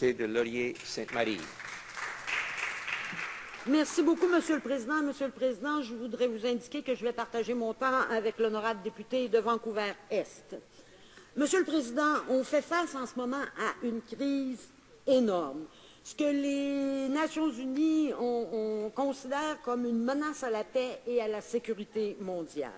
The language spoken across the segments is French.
député de Laurier-Sainte-Marie. Merci beaucoup, Monsieur le Président. Monsieur le Président, je voudrais vous indiquer que je vais partager mon temps avec l'honorable député de Vancouver-Est. Monsieur le Président, on fait face en ce moment à une crise énorme. Ce que les Nations unies on considère comme une menace à la paix et à la sécurité mondiale.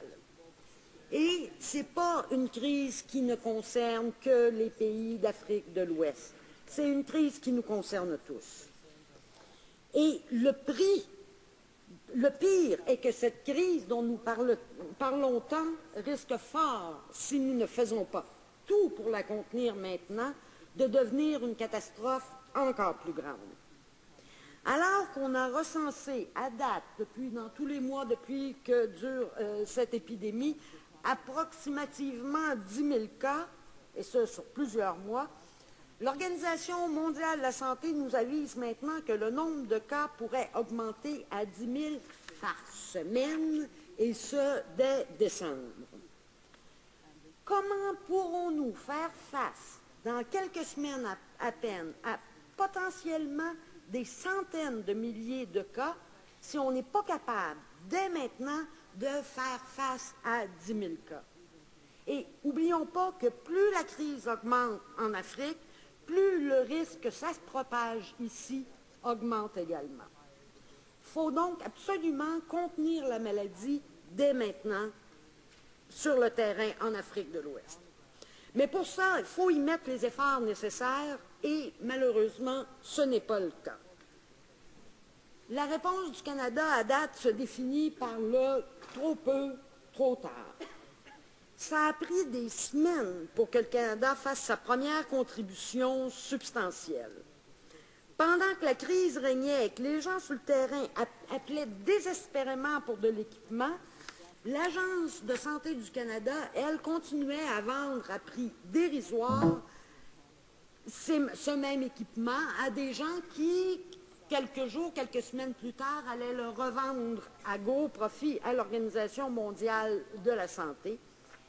Et ce n'est pas une crise qui ne concerne que les pays d'Afrique de l'Ouest. C'est une crise qui nous concerne tous. Et le pire est que cette crise dont nous parlons tant risque fort, si nous ne faisons pas tout pour la contenir maintenant, de devenir une catastrophe encore plus grande. Alors qu'on a recensé à date, dans tous les mois depuis que dure cette épidémie, approximativement 10 000 cas, et ce sur plusieurs mois, l'Organisation mondiale de la santé nous avise maintenant que le nombre de cas pourrait augmenter à 10 000 par semaine, et ce, dès décembre. Comment pourrons-nous faire face, dans quelques semaines à peine, à potentiellement des centaines de milliers de cas, si on n'est pas capable, dès maintenant, de faire face à 10 000 cas? Et n'oublions pas que plus la crise augmente en Afrique, plus le risque que ça se propage ici augmente également. Il faut donc absolument contenir la maladie dès maintenant sur le terrain en Afrique de l'Ouest. Mais pour ça, il faut y mettre les efforts nécessaires et malheureusement, ce n'est pas le cas. La réponse du Canada à date se définit par le trop peu, trop tard. Ça a pris des semaines pour que le Canada fasse sa première contribution substantielle. Pendant que la crise régnait et que les gens sur le terrain appelaient désespérément pour de l'équipement, l'Agence de santé du Canada, elle, continuait à vendre à prix dérisoire ce même équipement à des gens qui, quelques jours, quelques semaines plus tard, allaient le revendre à gros profit à l'Organisation mondiale de la santé.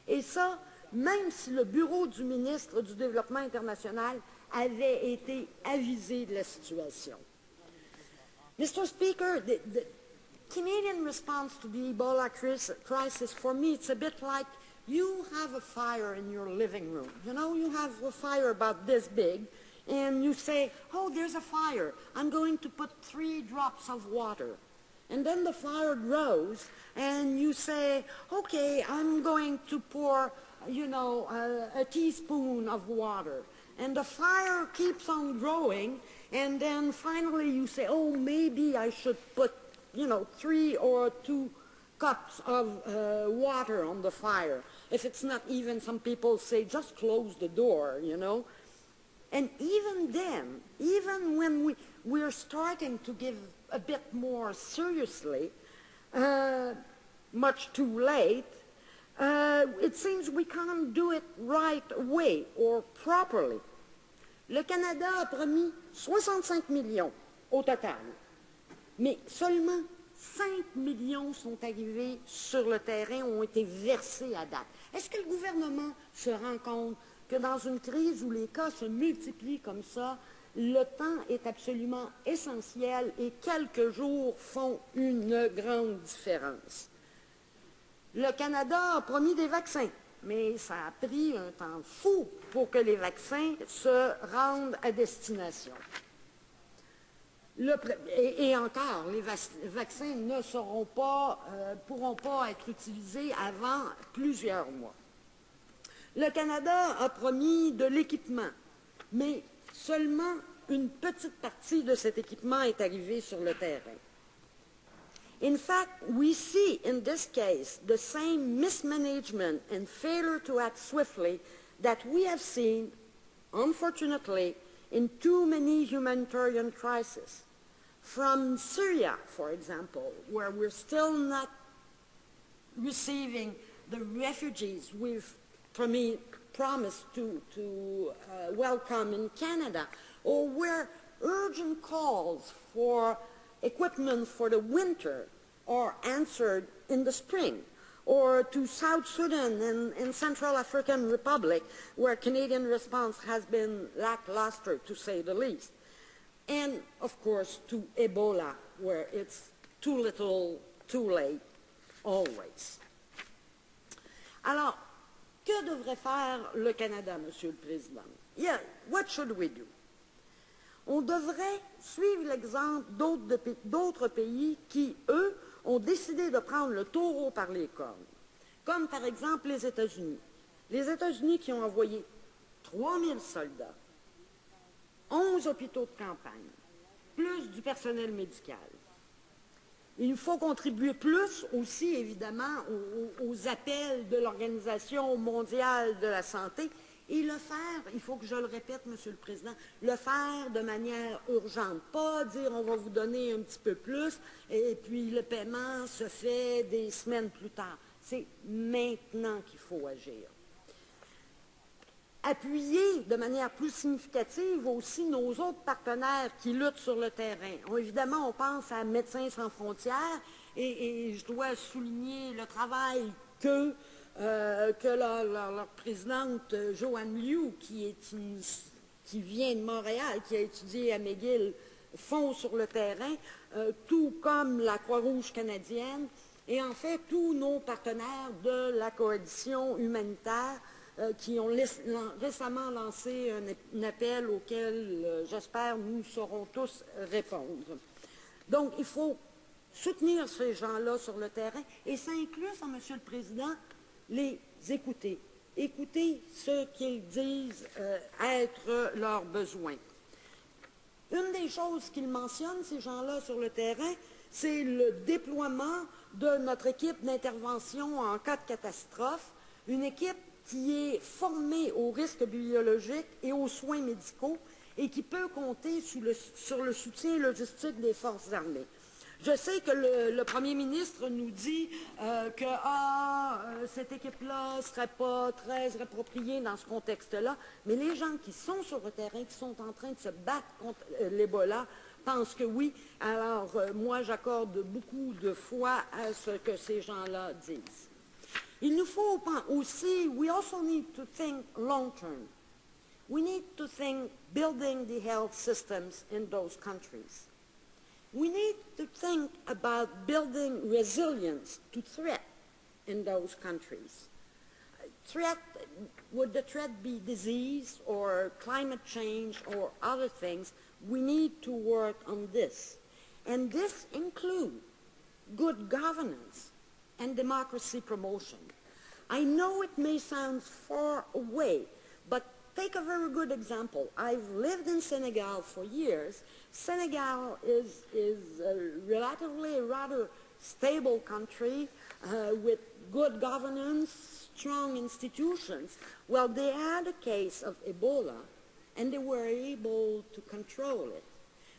Et ça, même si le bureau du ministre du Développement international avait été avisé de la situation. Mr. Speaker, the Canadian response to the Ebola crisis, for me, it's a bit like you have a fire in your living room. You know, you have a fire about this big, and you say, oh, there's a fire. I'm going to put 3 drops of water. And then the fire grows, and you say, okay, I'm going to pour, a teaspoon of water. And the fire keeps on growing, and then finally you say, oh, maybe I should put, 3 or 2 cups of water on the fire. If it's not even, some people say, just close the door, And even then, even when we're starting to give a bit more seriously, much too late, it seems we can't do it right away or properly. Le Canada a promis 65 millions au total, mais seulement 5 millions sont arrivés sur le terrain, ont été versés à date. Est-ce que le gouvernement se rend compte que dans une crise où les cas se multiplient comme ça, le temps est absolument essentiel et quelques jours font une grande différence? Le Canada a promis des vaccins, mais ça a pris un temps fou pour que les vaccins se rendent à destination. Et encore, les vaccins ne pourront pas être utilisés avant plusieurs mois. Le Canada a promis de l'équipement, mais seulement une petite partie de cet équipement est arrivée sur le terrain. In fact, we see in this case the same mismanagement and failure to act swiftly that we have seen, unfortunately, in too many humanitarian crises. From Syria, for example, where we're still not receiving the refugees we've promised to welcome in Canada, or where urgent calls for equipment for the winter are answered in the spring, or to South Sudan and Central African Republic, where Canadian response has been lackluster, to say the least. And, of course, to Ebola, where it's too little, too late, always. Alors, que devrait faire le Canada, Monsieur le Président? Yeah, what should we do? On devrait suivre l'exemple d'autres pays qui, eux, ont décidé de prendre le taureau par les cornes, comme par exemple les États-Unis. Les États-Unis qui ont envoyé 3000 soldats, 11 hôpitaux de campagne, plus du personnel médical. Il faut contribuer plus aussi, évidemment, aux appels de l'Organisation mondiale de la santé et le faire, il faut que je le répète, Monsieur le Président, le faire de manière urgente. Pas dire on va vous donner un petit peu plus et puis le paiement se fait des semaines plus tard. C'est maintenant qu'il faut agir. Appuyer de manière plus significative aussi nos autres partenaires qui luttent sur le terrain. Évidemment, on pense à Médecins sans frontières et je dois souligner le travail que leur présidente Joanne Liu, qui vient de Montréal, qui a étudié à McGill, font sur le terrain, tout comme la Croix-Rouge canadienne et en fait tous nos partenaires de la coalition humanitaire qui ont récemment lancé un appel auquel, j'espère, nous saurons tous répondre. Donc, il faut soutenir ces gens-là sur le terrain et ça inclut, Monsieur le Président, les écouter. Écouter ce qu'ils disent être leurs besoins. Une des choses qu'ils mentionnent, ces gens-là sur le terrain, c'est le déploiement de notre équipe d'intervention en cas de catastrophe, une équipe qui est formée aux risques biologiques et aux soins médicaux et qui peut compter sur le soutien logistique des forces armées. Je sais que le Premier ministre nous dit que cette équipe-là ne serait pas très appropriée dans ce contexte-là, mais les gens qui sont sur le terrain, qui sont en train de se battre contre l'Ebola, pensent que oui. Alors, moi, j'accorde beaucoup de foi à ce que ces gens-là disent. Il nous faut aussi, we also need to think long-term. We need to think building the health systems in those countries. We need to think about building resilience to threat in those countries. Would the threat be disease or climate change or other things? We need to work on this. And this includes good governance and democracy promotion. I know it may sound far away, but take a very good example. I've lived in Senegal for years. Senegal is a relatively rather stable country with good governance, strong institutions. Well, they had a case of Ebola, and they were able to control it.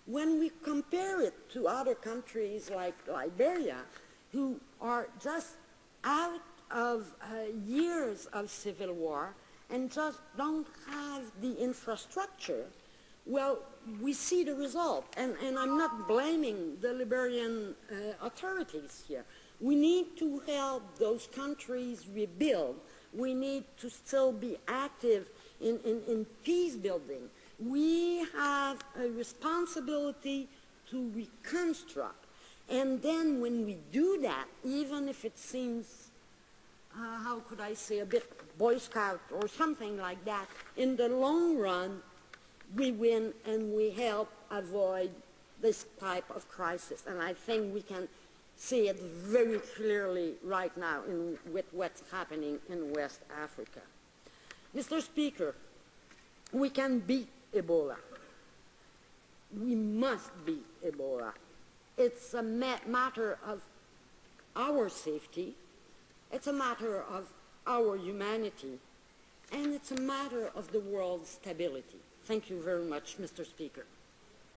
When we compare it to other countries like Liberia, who are just out of years of civil war and just don't have the infrastructure, well, we see the result. And I'm not blaming the Liberian authorities here. We need to help those countries rebuild. We need to still be active in peace building. We have a responsibility to reconstruct. And then when we do that, even if it seems, how could I say, a bit Boy Scout or something like that, in the long run, we win and we help avoid this type of crisis. And I think we can see it very clearly right now with what's happening in West Africa. Mr. Speaker, we can beat Ebola. We must beat Ebola. It's a matter of our safety. It's a matter of our humanity. And it's a matter of the world's stability. Thank you very much, Mr. Speaker.